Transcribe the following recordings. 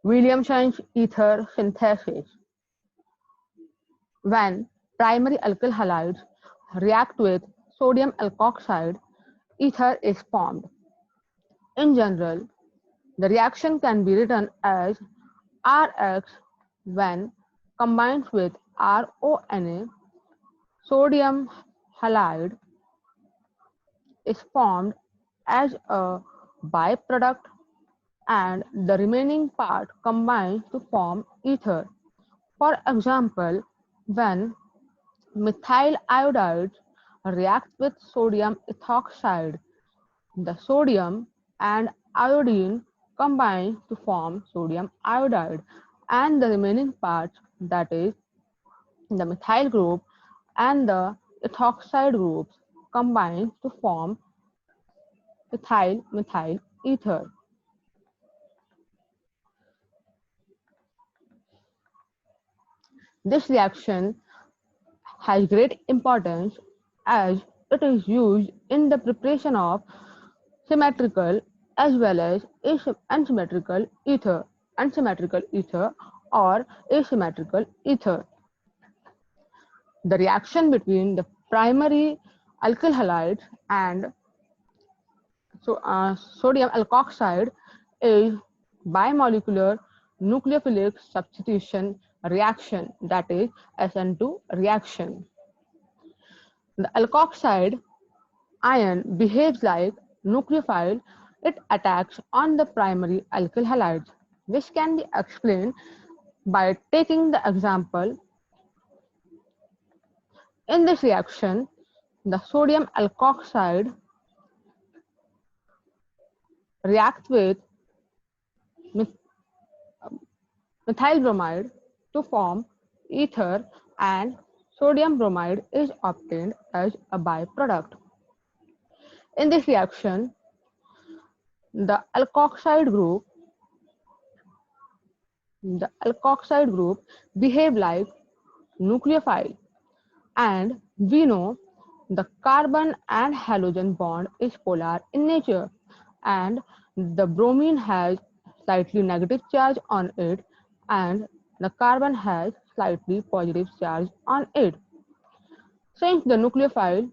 Williamson's ether synthesis. When primary alkyl halides react with sodium alkoxide, ether is formed. In general, the reaction can be written as Rx when combined with RONA, sodium halide is formed as a byproduct and the remaining part combines to form ether. For example, when methyl iodide reacts with sodium ethoxide, the sodium and iodine combine to form sodium iodide, and the remaining parts, that is, the methyl group and the ethoxide groups, combine to form ethyl-methyl ether. This reaction has great importance as it is used in the preparation of symmetrical as well as unsymmetrical ether or asymmetrical ether. The reaction between the primary alkyl halides and sodium alkoxide is bimolecular nucleophilic substitution reaction, that is SN2 reaction. The alkoxide ion behaves like nucleophile. It attacks on the primary alkyl halides. This can be explained by taking the example. In this reaction, the sodium alkoxide reacts with methyl bromide to form ether, and sodium bromide is obtained as a byproduct. In this reaction, the alkoxide group behave like nucleophile, and we know the carbon and halogen bond is polar in nature, and the bromine has slightly negative charge on it and the carbon has slightly positive charge on it. Since the nucleophile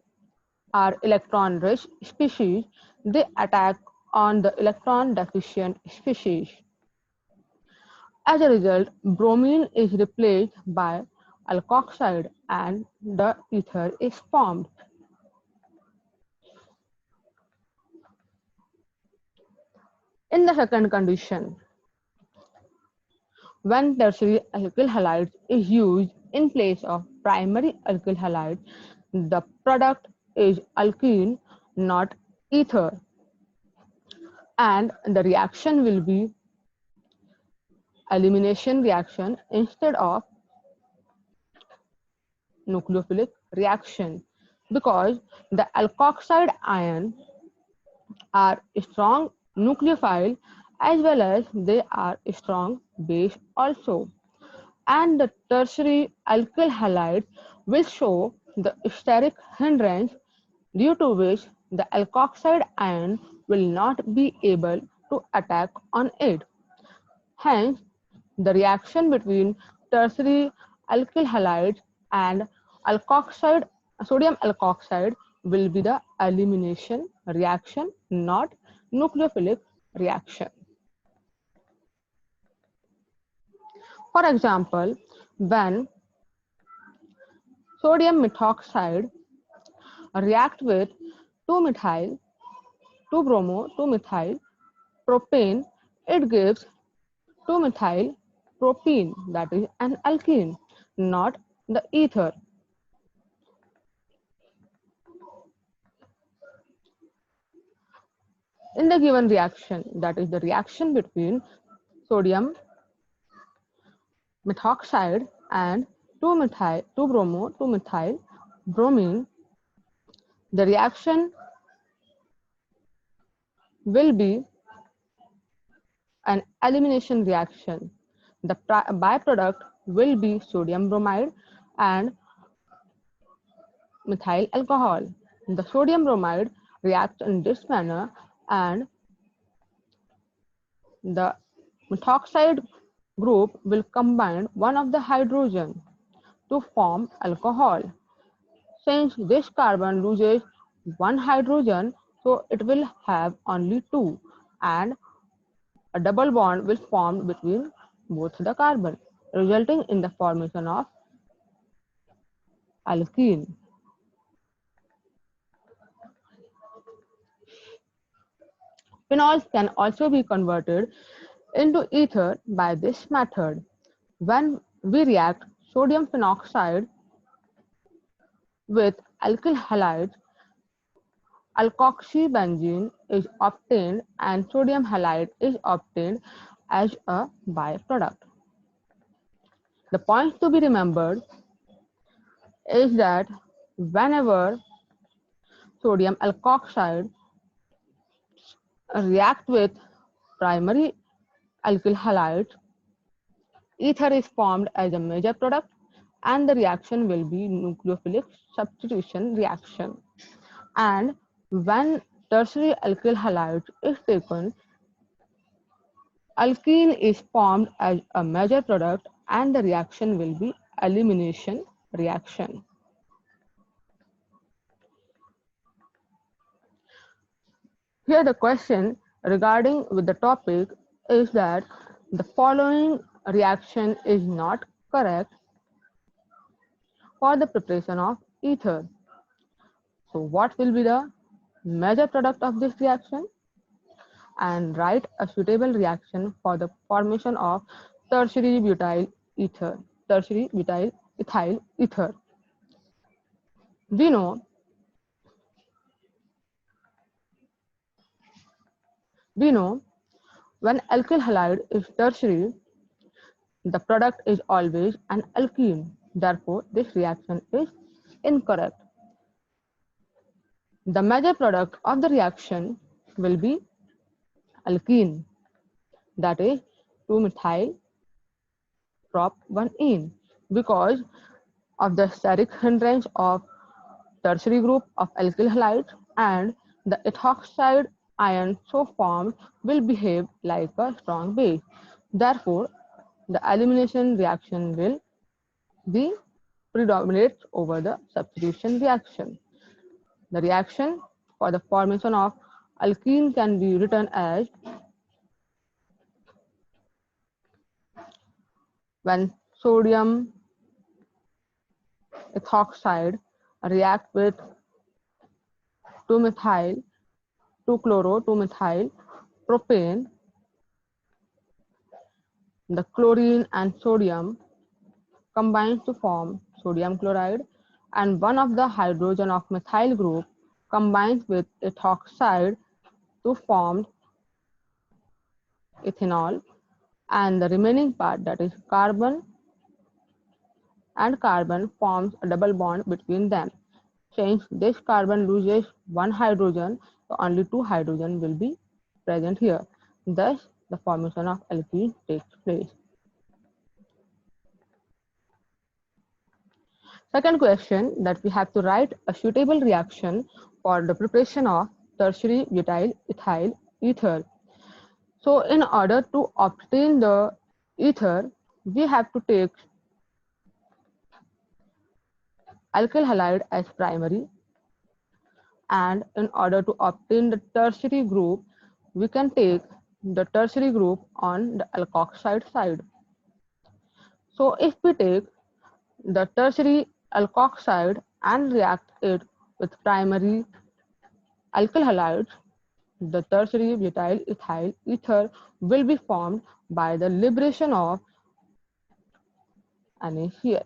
are electron-rich species, they attack on the electron-deficient species. As a result, bromine is replaced by alkoxide and the ether is formed. In the second condition, when tertiary alkyl halide is used in place of primary alkyl halide, the product is alkene, not ether, and the reaction will be elimination reaction instead of nucleophilic reaction, because the alkoxide ion are strong nucleophile as well as they are strong base also, and the tertiary alkyl halide will show the steric hindrance due to which the alkoxide ion will not be able to attack on it. Hence, the reaction between tertiary alkyl halides and alkoxide, sodium alkoxide will be the elimination reaction, not nucleophilic reaction. For example, when sodium methoxide react with 2-methyl, 2-bromo, 2-methyl propane, it gives 2-methyl propene, that is an alkene, not the ether. In the given reaction, that is the reaction between sodium methoxide and 2-methyl, 2-bromo, 2-methyl bromine, the reaction will be an elimination reaction. The byproduct will be sodium bromide and methyl alcohol. The sodium bromide reacts in this manner and the methoxide group will combine one of the hydrogen to form alcohol. Since this carbon loses one hydrogen, so it will have only two, and a double bond will form between both the carbon, resulting in the formation of alkene. Phenols can also be converted into ether by this method. When we react sodium phenoxide with alkyl halides, alkoxybenzene is obtained and sodium halide is obtained as a byproduct. The point to be remembered is that whenever sodium alkoxide react with primary alkyl halides, ether is formed as a major product and the reaction will be nucleophilic substitution reaction. And when tertiary alkyl halide is taken, alkene is formed as a major product and the reaction will be elimination reaction. Here the question regarding with the topic is that the following reaction is not correct for the preparation of ether. So what will be the major product of this reaction? And write a suitable reaction for the formation of tertiary butyl ether, tertiary butyl ethyl ether. We know when alkyl halide is tertiary, the product is always an alkene. Therefore, this reaction is incorrect. The major product of the reaction will be alkene, that is 2-methyl prop-1-ene, because of the steric hindrance of tertiary group of alkyl halides and the ethoxide ion so formed will behave like a strong base. Therefore, the elimination reaction will be predominates over the substitution reaction. The reaction for the formation of alkene can be written as when sodium ethoxide react with 2-methyl 2-chloro-2-methyl propane, the chlorine and sodium combines to form sodium chloride, and one of the hydrogen of methyl group combines with ethoxide to form ethanol, and the remaining part, that is carbon and carbon, forms a double bond between them. Since this carbon loses one hydrogen, so only two hydrogen will be present here. Thus, the formation of alkene takes place. Second question, that we have to write a suitable reaction for the preparation of tertiary butyl ethyl ether. So in order to obtain the ether, we have to take alkyl halide as primary, and in order to obtain the tertiary group, we can take the tertiary group on the alkoxide side. So if we take the tertiary alkoxide and react it with primary alkyl halides, the tertiary butyl ethyl ether will be formed by the liberation of NaCl.